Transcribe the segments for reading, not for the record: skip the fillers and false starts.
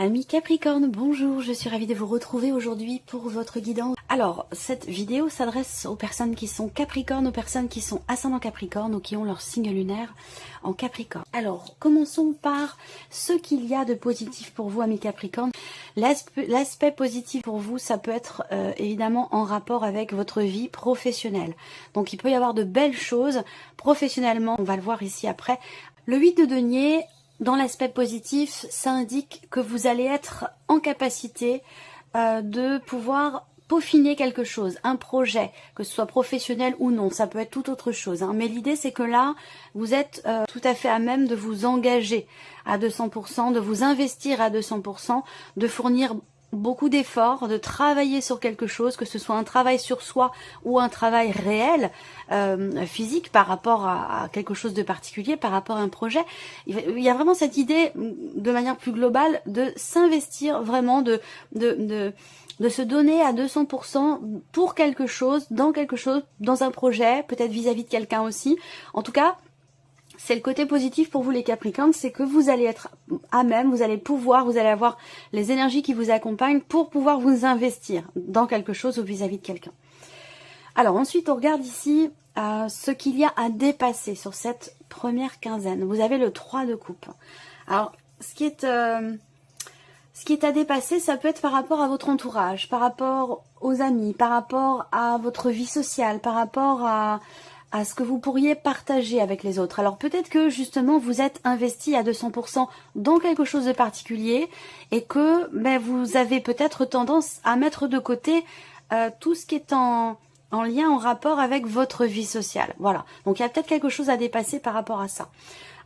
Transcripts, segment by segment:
Amis Capricorne, bonjour, je suis ravie de vous retrouver aujourd'hui pour votre guidance. Alors, cette vidéo s'adresse aux personnes qui sont Capricorne, aux personnes qui sont ascendant Capricorne ou qui ont leur signe lunaire en Capricorne. Alors, commençons par ce qu'il y a de positif pour vous, amis Capricorne. L'aspect positif pour vous, ça peut être évidemment en rapport avec votre vie professionnelle. Donc, il peut y avoir de belles choses professionnellement, on va le voir ici après. Le 8 de denier, dans l'aspect positif, ça indique que vous allez être en capacité de pouvoir peaufiner quelque chose, un projet, que ce soit professionnel ou non, ça peut être tout autre chose. Mais l'idée c'est que là, vous êtes tout à fait à même de vous engager à 200%, de vous investir à 200%, de fournir beaucoup d'efforts, de travailler sur quelque chose, que ce soit un travail sur soi ou un travail réel, physique par rapport à quelque chose de particulier, par rapport à un projet. Il y a vraiment cette idée, de manière plus globale, de s'investir vraiment, de se donner à 200% pour quelque chose, dans un projet, peut-être vis-à-vis de quelqu'un aussi. En tout cas, c'est le côté positif pour vous les Capricornes, c'est que vous allez être à même, vous allez avoir les énergies qui vous accompagnent pour pouvoir vous investir dans quelque chose ou vis-à-vis de quelqu'un. Alors ensuite, on regarde ici ce qu'il y a à dépasser sur cette première quinzaine. Vous avez le 3 de coupe. Alors, ce qui est à dépasser, ça peut être par rapport à votre entourage, par rapport aux amis, par rapport à votre vie sociale, par rapport à ce que vous pourriez partager avec les autres. Alors peut-être que justement vous êtes investi à 200% dans quelque chose de particulier et que vous avez peut-être tendance à mettre de côté tout ce qui est en lien, en rapport avec votre vie sociale. Voilà, donc il y a peut-être quelque chose à dépasser par rapport à ça.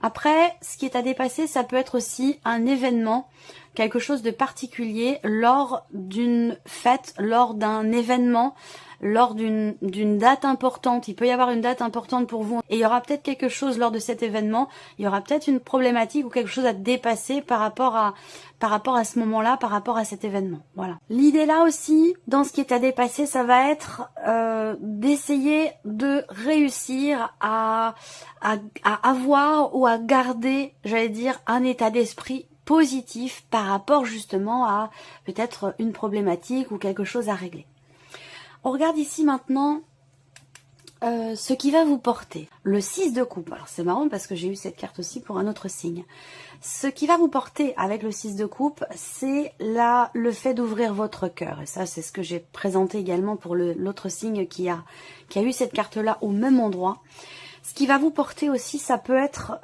Après, ce qui est à dépasser, ça peut être aussi un événement, quelque chose de particulier lors d'une fête, lors d'un événement, lors d'une date importante. Il peut y avoir une date importante pour vous et il y aura peut-être quelque chose lors de cet événement, il y aura peut-être une problématique ou quelque chose à dépasser par rapport à ce moment-là, par rapport à cet événement. Voilà. L'idée là aussi, dans ce qui est à dépasser, ça va être d'essayer de réussir à avoir ou à garder, j'allais dire, un état d'esprit positif par rapport justement à peut-être une problématique ou quelque chose à régler. On regarde ici maintenant ce qui va vous porter. Le 6 de coupe. Alors c'est marrant parce que j'ai eu cette carte aussi pour un autre signe. Ce qui va vous porter avec le 6 de coupe, c'est le fait d'ouvrir votre cœur. Et ça, c'est ce que j'ai présenté également pour l'autre signe qui a eu cette carte-là au même endroit. Ce qui va vous porter aussi, ça peut être...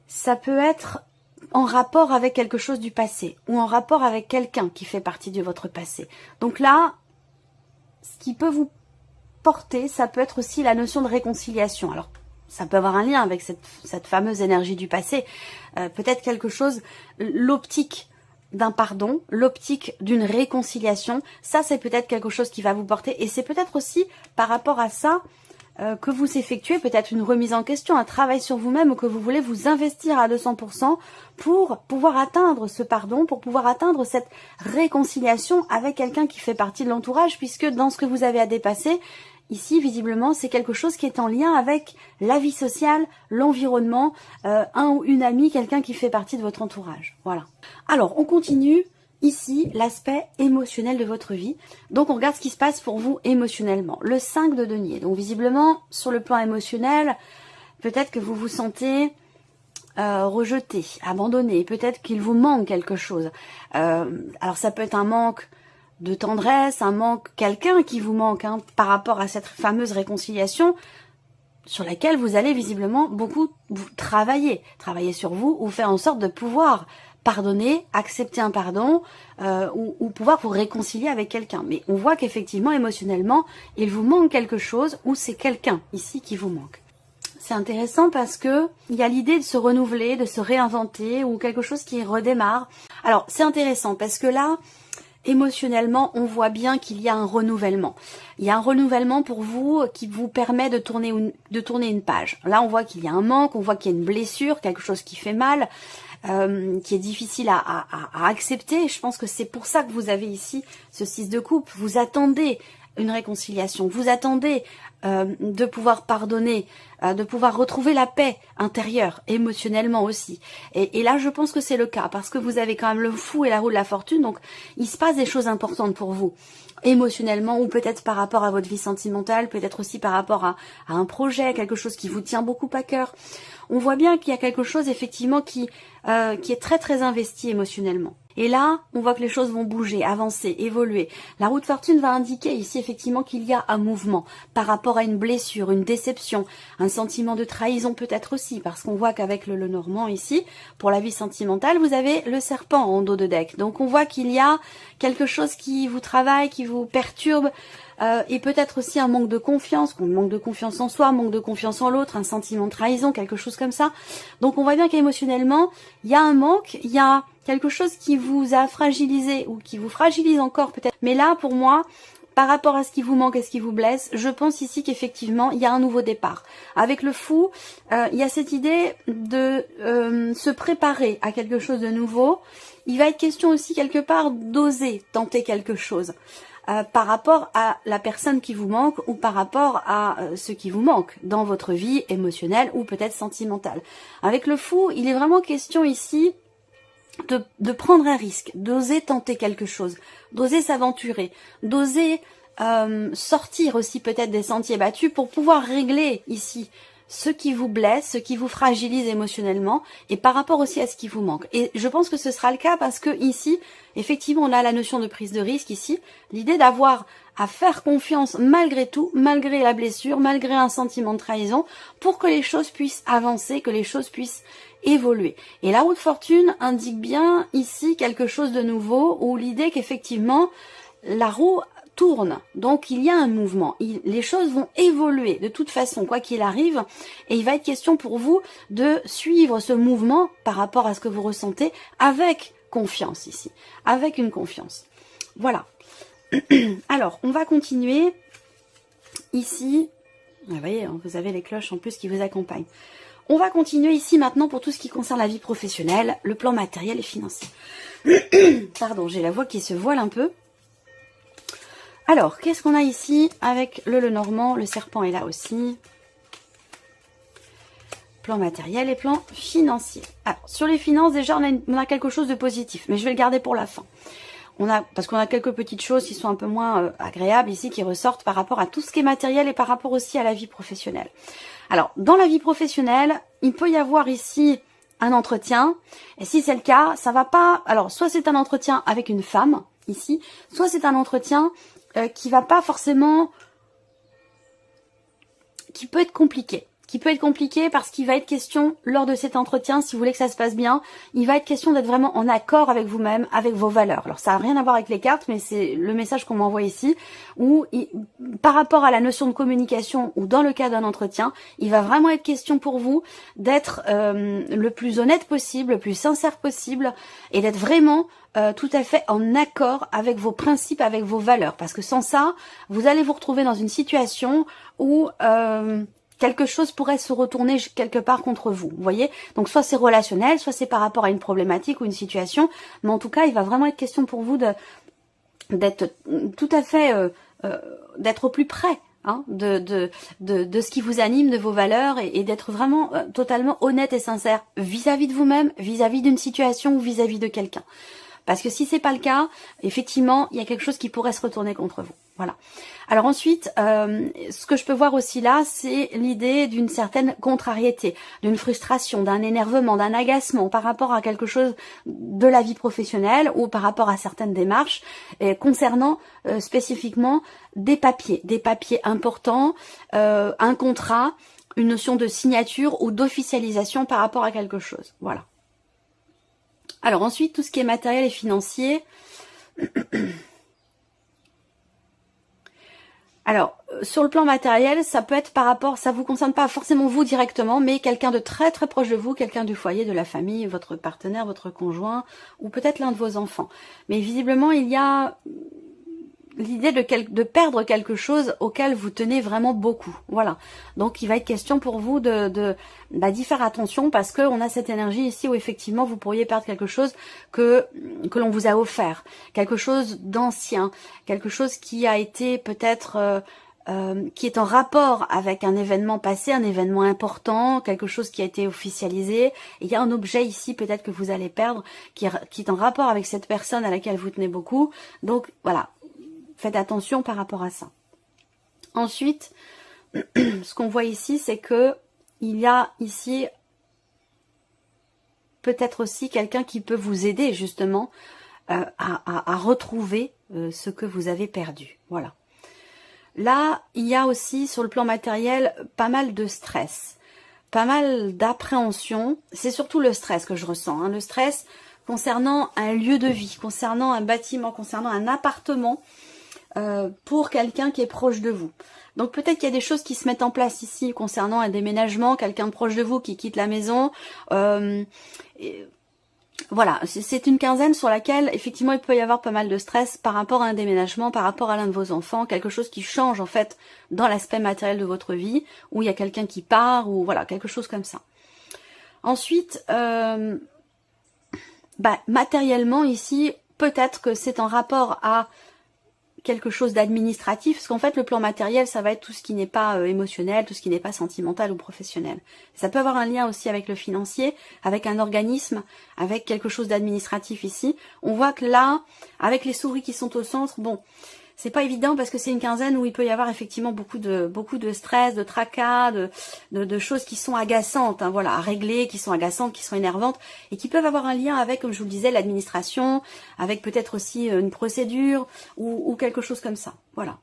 ça peut être en rapport avec quelque chose du passé ou en rapport avec quelqu'un qui fait partie de votre passé. Donc là, ce qui peut vous porter, ça peut être aussi la notion de réconciliation. Alors, ça peut avoir un lien avec cette fameuse énergie du passé. Peut-être quelque chose, l'optique d'un pardon, l'optique d'une réconciliation. Ça, c'est peut-être quelque chose qui va vous porter. Et c'est peut-être aussi par rapport à ça que vous effectuez peut-être une remise en question, un travail sur vous-même ou que vous voulez vous investir à 200% pour pouvoir atteindre ce pardon, pour pouvoir atteindre cette réconciliation avec quelqu'un qui fait partie de l'entourage, puisque dans ce que vous avez à dépasser, ici visiblement c'est quelque chose qui est en lien avec la vie sociale, l'environnement, un ou une amie, quelqu'un qui fait partie de votre entourage. Voilà. Alors on continue. Ici, l'aspect émotionnel de votre vie. Donc, on regarde ce qui se passe pour vous émotionnellement. Le 5 de denier. Donc, visiblement, sur le plan émotionnel, peut-être que vous vous sentez rejeté, abandonné. Peut-être qu'il vous manque quelque chose. Alors, ça peut être un manque de tendresse, un manque, quelqu'un qui vous manque par rapport à cette fameuse réconciliation sur laquelle vous allez visiblement beaucoup travailler. Travailler sur vous ou faire en sorte de pouvoir pardonner, accepter un pardon ou pouvoir vous réconcilier avec quelqu'un. Mais on voit qu'effectivement, émotionnellement, il vous manque quelque chose ou c'est quelqu'un ici qui vous manque. C'est intéressant parce que il y a l'idée de se renouveler, de se réinventer ou quelque chose qui redémarre. Alors, c'est intéressant parce que là, émotionnellement, on voit bien qu'il y a un renouvellement. Il y a un renouvellement pour vous qui vous permet de tourner une page. Là, on voit qu'il y a un manque, on voit qu'il y a une blessure, quelque chose qui fait mal, qui est difficile à accepter. Je pense que c'est pour ça que vous avez ici ce 6 de coupe. Vous attendez une réconciliation. Vous attendez de pouvoir pardonner, de pouvoir retrouver la paix intérieure, émotionnellement aussi. Et là, je pense que c'est le cas, parce que vous avez quand même le fou et la roue de la fortune, donc il se passe des choses importantes pour vous, émotionnellement, ou peut-être par rapport à votre vie sentimentale, peut-être aussi par rapport à un projet, quelque chose qui vous tient beaucoup à cœur. On voit bien qu'il y a quelque chose, effectivement, qui est très très investi émotionnellement. Et là, on voit que les choses vont bouger, avancer, évoluer. La roue de fortune va indiquer ici effectivement qu'il y a un mouvement par rapport à une blessure, une déception, un sentiment de trahison peut-être aussi, parce qu'on voit qu'avec le Lenormand ici, pour la vie sentimentale, vous avez le serpent en dos de deck. Donc on voit qu'il y a quelque chose qui vous travaille, qui vous perturbe, et peut-être aussi un manque de confiance en soi, un manque de confiance en l'autre, un sentiment de trahison, quelque chose comme ça. Donc on voit bien qu'émotionnellement, il y a un manque, il y a quelque chose qui vous a fragilisé ou qui vous fragilise encore peut-être. Mais là, pour moi, par rapport à ce qui vous manque et ce qui vous blesse, je pense ici qu'effectivement, il y a un nouveau départ. Avec le fou, il y a cette idée de se préparer à quelque chose de nouveau. Il va être question aussi quelque part d'oser tenter quelque chose. Par rapport à la personne qui vous manque ou par rapport à ce qui vous manque dans votre vie émotionnelle ou peut-être sentimentale. Avec le fou, il est vraiment question ici de prendre un risque, d'oser tenter quelque chose, d'oser s'aventurer, d'oser sortir aussi peut-être des sentiers battus pour pouvoir régler ici ce qui vous blesse, ce qui vous fragilise émotionnellement et par rapport aussi à ce qui vous manque. Et je pense que ce sera le cas parce que ici, effectivement, on a la notion de prise de risque ici, l'idée d'avoir à faire confiance malgré tout, malgré la blessure, malgré un sentiment de trahison, pour que les choses puissent avancer, que les choses puissent évoluer. Et la roue de fortune indique bien ici quelque chose de nouveau, où l'idée qu'effectivement, la roue tourne, donc il y a un mouvement, les choses vont évoluer de toute façon, quoi qu'il arrive, et il va être question pour vous de suivre ce mouvement par rapport à ce que vous ressentez avec confiance ici, avec une confiance. Voilà. Alors, on va continuer ici. Vous voyez, vous avez les cloches en plus qui vous accompagnent. On va continuer ici maintenant pour tout ce qui concerne la vie professionnelle, le plan matériel et financier. Pardon, j'ai la voix qui se voile un peu. Alors, qu'est-ce qu'on a ici avec le Lenormand? Le serpent est là aussi. Plan matériel et plan financier. Alors, sur les finances, déjà, on a quelque chose de positif, mais je vais le garder pour la fin. Parce qu'on a quelques petites choses qui sont un peu moins agréables ici, qui ressortent par rapport à tout ce qui est matériel et par rapport aussi à la vie professionnelle. Alors, dans la vie professionnelle, il peut y avoir ici un entretien, et si c'est le cas, ça va pas... Alors, soit c'est un entretien avec une femme, ici, soit c'est un entretien qui va pas forcément... qui peut être compliqué. Parce qu'il va être question, lors de cet entretien, si vous voulez que ça se passe bien, il va être question d'être vraiment en accord avec vous-même, avec vos valeurs. Alors ça n'a rien à voir avec les cartes, mais c'est le message qu'on m'envoie ici, où par rapport à la notion de communication, ou dans le cas d'un entretien, il va vraiment être question pour vous d'être le plus honnête possible, le plus sincère possible, et d'être vraiment tout à fait en accord avec vos principes, avec vos valeurs. Parce que sans ça, vous allez vous retrouver dans une situation où... quelque chose pourrait se retourner quelque part contre vous, vous voyez. Donc soit c'est relationnel, soit c'est par rapport à une problématique ou une situation, mais en tout cas, il va vraiment être question pour vous d'être tout à fait, d'être au plus près hein, de ce qui vous anime, de vos valeurs, et d'être vraiment totalement honnête et sincère vis-à-vis de vous-même, vis-à-vis d'une situation ou vis-à-vis de quelqu'un. Parce que si c'est pas le cas, effectivement, il y a quelque chose qui pourrait se retourner contre vous. Voilà. Alors ensuite, ce que je peux voir aussi là, c'est l'idée d'une certaine contrariété, d'une frustration, d'un énervement, d'un agacement par rapport à quelque chose de la vie professionnelle ou par rapport à certaines démarches concernant spécifiquement des papiers importants, un contrat, une notion de signature ou d'officialisation par rapport à quelque chose. Voilà. Alors ensuite, tout ce qui est matériel et financier. Alors, sur le plan matériel, ça peut être par rapport, ça vous concerne pas forcément vous directement, mais quelqu'un de très très proche de vous, quelqu'un du foyer, de la famille, votre partenaire, votre conjoint, ou peut-être l'un de vos enfants. Mais visiblement, il y a l'idée de perdre quelque chose auquel vous tenez vraiment beaucoup. Voilà. Donc il va être question pour vous d'y faire attention, parce qu'on a cette énergie ici où effectivement vous pourriez perdre quelque chose que l'on vous a offert, quelque chose d'ancien, quelque chose qui a été peut-être qui est en rapport avec un événement passé, un événement important, quelque chose qui a été officialisé. Et il y a un objet ici peut-être que vous allez perdre qui est en rapport avec cette personne à laquelle vous tenez beaucoup. Donc voilà, faites attention par rapport à ça. Ensuite, ce qu'on voit ici, c'est que il y a ici peut-être aussi quelqu'un qui peut vous aider justement à retrouver ce que vous avez perdu. Voilà. Là, il y a aussi sur le plan matériel pas mal de stress, pas mal d'appréhension. C'est surtout le stress que je ressens, hein, le stress concernant un lieu de vie, concernant un bâtiment, concernant un appartement pour quelqu'un qui est proche de vous. Donc peut-être qu'il y a des choses qui se mettent en place ici concernant un déménagement, quelqu'un de proche de vous qui quitte la maison. Voilà, c'est une quinzaine sur laquelle, effectivement, il peut y avoir pas mal de stress par rapport à un déménagement, par rapport à l'un de vos enfants, quelque chose qui change, en fait, dans l'aspect matériel de votre vie, où il y a quelqu'un qui part, ou voilà, quelque chose comme ça. Ensuite, matériellement, ici, peut-être que c'est en rapport à quelque chose d'administratif, parce qu'en fait le plan matériel ça va être tout ce qui n'est pas émotionnel, tout ce qui n'est pas sentimental ou professionnel. Ça peut avoir un lien aussi avec le financier, avec un organisme, avec quelque chose d'administratif ici. On voit que là, avec les souris qui sont au centre, bon, c'est pas évident parce que c'est une quinzaine où il peut y avoir effectivement beaucoup de stress, de tracas, de choses qui sont agaçantes, hein, voilà, à régler, qui sont agaçantes, qui sont énervantes et qui peuvent avoir un lien avec, comme je vous le disais, l'administration, avec peut-être aussi une procédure ou quelque chose comme ça. Voilà.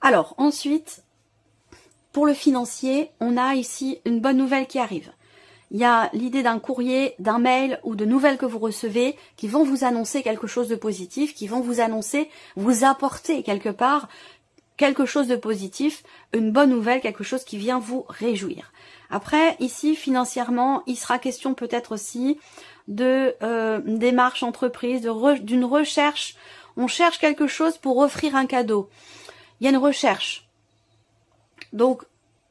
Alors ensuite, pour le financier, on a ici une bonne nouvelle qui arrive. Il y a l'idée d'un courrier, d'un mail ou de nouvelles que vous recevez qui vont vous annoncer quelque chose de positif, qui vont vous annoncer, vous apporter quelque part quelque chose de positif, une bonne nouvelle, quelque chose qui vient vous réjouir. Après, ici, financièrement, il sera question peut-être aussi de démarche entreprise, d'une recherche. On cherche quelque chose pour offrir un cadeau. Il y a une recherche. Donc,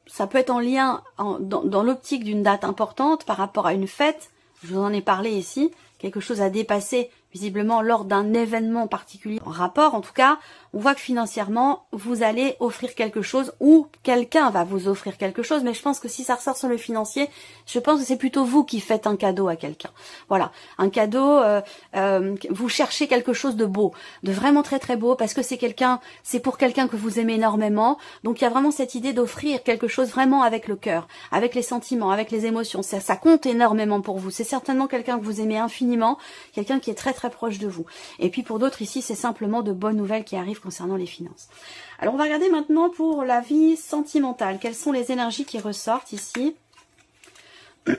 ça peut être en lien dans l'optique d'une date importante par rapport à une fête. Je vous en ai parlé ici. Quelque chose à dépasser visiblement lors d'un événement particulier. En rapport, en tout cas, on voit que financièrement, vous allez offrir quelque chose ou quelqu'un va vous offrir quelque chose. Mais je pense que si ça ressort sur le financier, je pense que c'est plutôt vous qui faites un cadeau à quelqu'un. Voilà, un cadeau, vous cherchez quelque chose de beau, de vraiment très très beau, parce que c'est pour quelqu'un que vous aimez énormément. Donc il y a vraiment cette idée d'offrir quelque chose vraiment avec le cœur, avec les sentiments, avec les émotions. Ça compte énormément pour vous. C'est certainement quelqu'un que vous aimez infiniment, quelqu'un qui est très très proche de vous. Et puis pour d'autres ici, c'est simplement de bonnes nouvelles qui arrivent concernant les finances. Alors on va regarder maintenant pour la vie sentimentale. Quelles sont les énergies qui ressortent ici? Oui,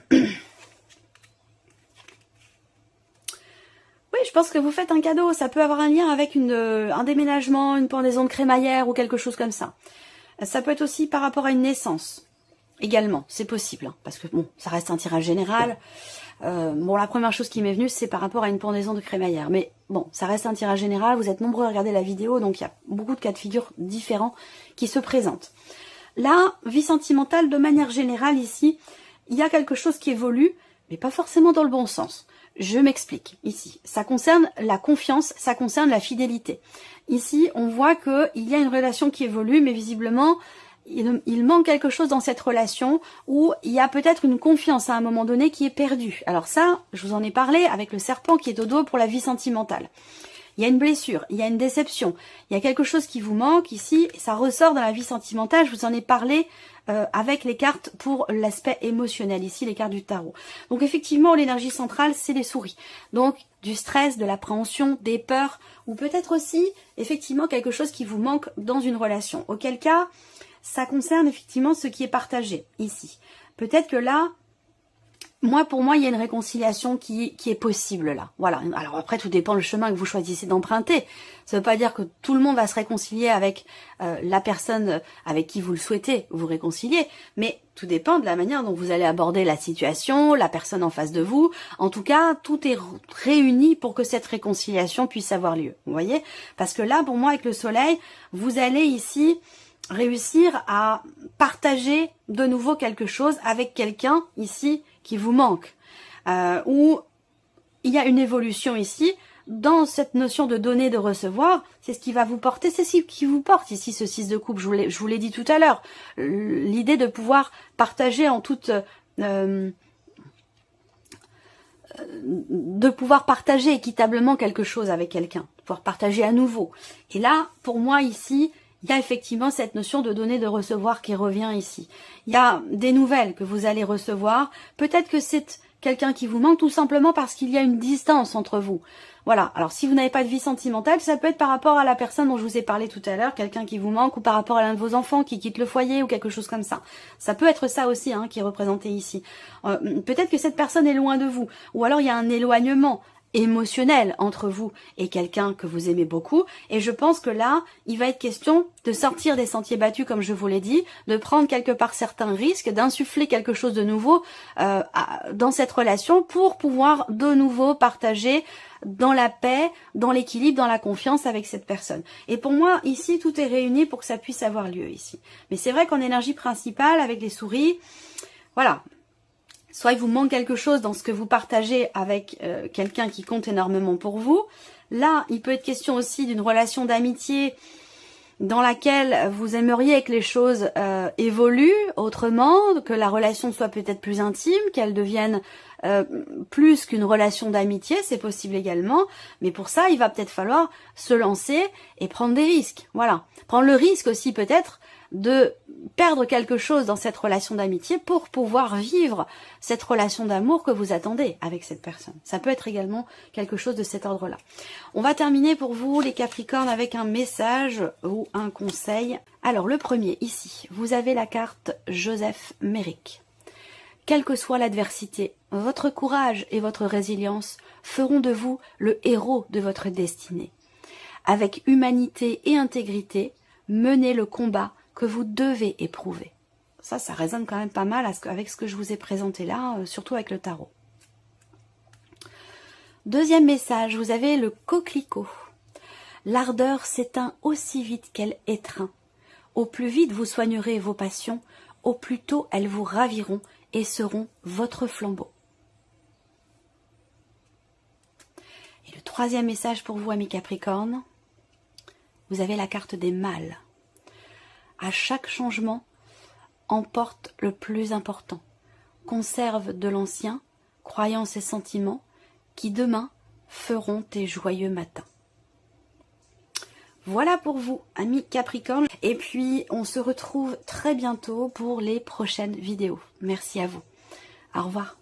je pense que vous faites un cadeau. Ça peut avoir un lien avec un déménagement, une pendaison de crémaillère ou quelque chose comme ça. Ça peut être aussi par rapport à une naissance. Également, c'est possible. Hein, parce que bon, ça reste un tirage général. Bon, la première chose qui m'est venue, c'est par rapport à une pendaison de crémaillère. Mais bon, ça reste un tirage général. Vous êtes nombreux à regarder la vidéo, donc il y a beaucoup de cas de figure différents qui se présentent. Là, vie sentimentale, de manière générale, ici, il y a quelque chose qui évolue, mais pas forcément dans le bon sens. Je m'explique ici. Ça concerne la confiance, ça concerne la fidélité. Ici, on voit qu'il y a une relation qui évolue, mais visiblement, il manque quelque chose dans cette relation où il y a peut-être une confiance à un moment donné qui est perdue. Alors ça, je vous en ai parlé avec le serpent qui est au dos pour la vie sentimentale. Il y a une blessure, il y a une déception, il y a quelque chose qui vous manque ici, ça ressort dans la vie sentimentale, je vous en ai parlé avec les cartes pour l'aspect émotionnel, ici les cartes du tarot. Donc effectivement, l'énergie centrale, c'est les souris. Donc du stress, de l'appréhension, des peurs, ou peut-être aussi effectivement quelque chose qui vous manque dans une relation. Auquel cas, ça concerne effectivement ce qui est partagé ici. Peut-être que là, pour moi, il y a une réconciliation qui est possible là. Voilà. Alors après, tout dépend le chemin que vous choisissez d'emprunter. Ça ne veut pas dire que tout le monde va se réconcilier avec la personne avec qui vous le souhaitez vous réconcilier, mais tout dépend de la manière dont vous allez aborder la situation, la personne en face de vous. En tout cas, tout est réuni pour que cette réconciliation puisse avoir lieu. Vous voyez? Parce que là, pour moi, avec le soleil, vous allez ici réussir à partager de nouveau quelque chose avec quelqu'un ici qui vous manque, où il y a une évolution ici dans cette notion de donner, de recevoir. C'est ce qui va vous porter, c'est ce qui vous porte ici, ce 6 de coupe. Je vous l'ai dit tout à l'heure, l'idée de pouvoir partager en toute de pouvoir partager équitablement quelque chose avec quelqu'un, de pouvoir partager à nouveau. Et là, pour moi ici, il y a effectivement cette notion de donner, de recevoir qui revient ici. Il y a des nouvelles que vous allez recevoir. Peut-être que c'est quelqu'un qui vous manque tout simplement parce qu'il y a une distance entre vous. Voilà. Alors, si vous n'avez pas de vie sentimentale, ça peut être par rapport à la personne dont je vous ai parlé tout à l'heure, quelqu'un qui vous manque, ou par rapport à l'un de vos enfants qui quitte le foyer, ou quelque chose comme ça. Ça peut être ça aussi, qui est représenté ici. Peut-être que cette personne est loin de vous. Ou alors, il y a un éloignement émotionnel entre vous et quelqu'un que vous aimez beaucoup, et je pense que là, il va être question de sortir des sentiers battus, comme je vous l'ai dit, de prendre quelque part certains risques, d'insuffler quelque chose de nouveau dans cette relation pour pouvoir de nouveau partager dans la paix, dans l'équilibre, dans la confiance avec cette personne. Et pour moi, ici, tout est réuni pour que ça puisse avoir lieu ici. Mais c'est vrai qu'en énergie principale, avec les souris, voilà, soit il vous manque quelque chose dans ce que vous partagez avec quelqu'un qui compte énormément pour vous. Là, il peut être question aussi d'une relation d'amitié dans laquelle vous aimeriez que les choses évoluent autrement, que la relation soit peut-être plus intime, qu'elle devienne plus qu'une relation d'amitié, c'est possible également. Mais pour ça, il va peut-être falloir se lancer et prendre des risques. Voilà. Prendre le risque aussi peut-être de perdre quelque chose dans cette relation d'amitié pour pouvoir vivre cette relation d'amour que vous attendez avec cette personne. Ça peut être également quelque chose de cet ordre-là. On va terminer pour vous, les Capricornes, avec un message ou un conseil. Alors, le premier, ici, vous avez la carte Joseph Méric. Quelle que soit l'adversité, votre courage et votre résilience feront de vous le héros de votre destinée. Avec humanité et intégrité, menez le combat que vous devez éprouver. Ça résonne quand même pas mal avec ce que je vous ai présenté là, surtout avec le tarot. Deuxième message, vous avez le coquelicot. L'ardeur s'éteint aussi vite qu'elle étreint. Au plus vite vous soignerez vos passions, au plus tôt elles vous raviront et seront votre flambeau. Et le troisième message pour vous, amis Capricornes, vous avez la carte des mâles. À chaque changement, emporte le plus important. Conserve de l'ancien, croyances et sentiments, qui demain feront tes joyeux matins. Voilà pour vous, amis Capricorne. Et puis, on se retrouve très bientôt pour les prochaines vidéos. Merci à vous. Au revoir.